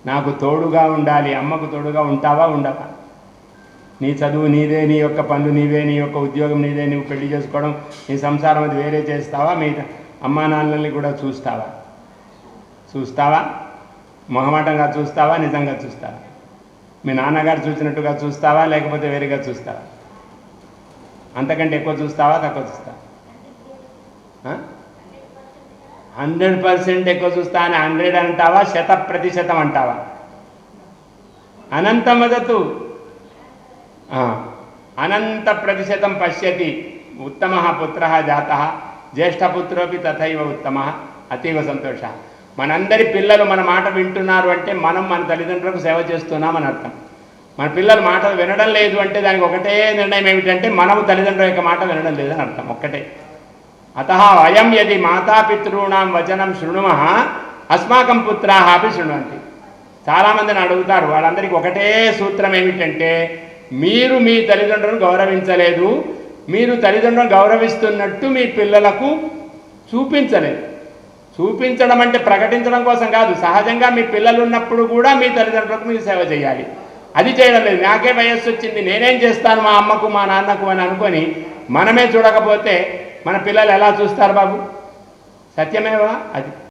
నాకు తోడుగా ఉండాలి. అమ్మకు తోడుగా ఉంటావా ఉండవా? నీ చదువు నీదే, నీ యొక్క పనులు నీవే, నీ యొక్క ఉద్యోగం నీదే, నువ్వు పెళ్లి చేసుకోవడం నీ సంసారం అది వేరే చేస్తావా? మీ అమ్మా నాన్నల్ని కూడా చూస్తావా? మొహమాటంగా చూస్తావా? నిజంగా చూస్తావా? మీ నాన్నగారు చూసినట్టుగా చూస్తావా లేకపోతే వేరేగా చూస్తావా? అంతకంటే ఎక్కువ చూస్తావా తక్కువ చూస్తావా? 100% ఎక్కువ చూస్తా అని 100 అంటావా? 100% అంటావా? అనంత మదతు అనంత ప్రతిశతం పశ్యతి ఉత్తమ పుత్ర జాత జ్యేష్ఠపుత్రోపి తథైవ ఉత్తమ అతీవ సంతోష. మనందరి పిల్లలు మన మాట వింటున్నారు అంటే మనం మన తల్లిదండ్రులకు సేవ చేస్తున్నామని అర్థం. మన పిల్లలు మాటలు వినడం లేదు అంటే దానికి ఒకటే నిర్ణయం ఏమిటంటే మనము తల్లిదండ్రుల యొక్క మాట వినడం లేదని అర్థం. ఒక్కటే. అతః వయం యది మాతాపితॄణాం వచనం శృణుమః అస్మాకం పుత్రాః అపి శృణ్వంతి. చాలామందిని అడుగుతారు, వాళ్ళందరికీ ఒకటే సూత్రం ఏమిటంటే మీరు మీ తల్లిదండ్రులను గౌరవించలేదు, మీరు తల్లిదండ్రులను గౌరవిస్తున్నట్టు మీ పిల్లలకు చూపించలేదు. చూపించడం అంటే ప్రకటించడం కోసం కాదు, సహజంగా మీ పిల్లలు ఉన్నప్పుడు కూడా మీ తల్లిదండ్రులకు మీరు సేవ చేయాలి. అది చేయడం లేదు. నాకే వయస్సు వచ్చింది, నేనేం చేస్తాను మా అమ్మకు మా నాన్నకు అని అనుకొని మనమే చూడకపోతే మన పిల్లలు ఎలా చూస్తారు బాబు? సత్యమేవా అది?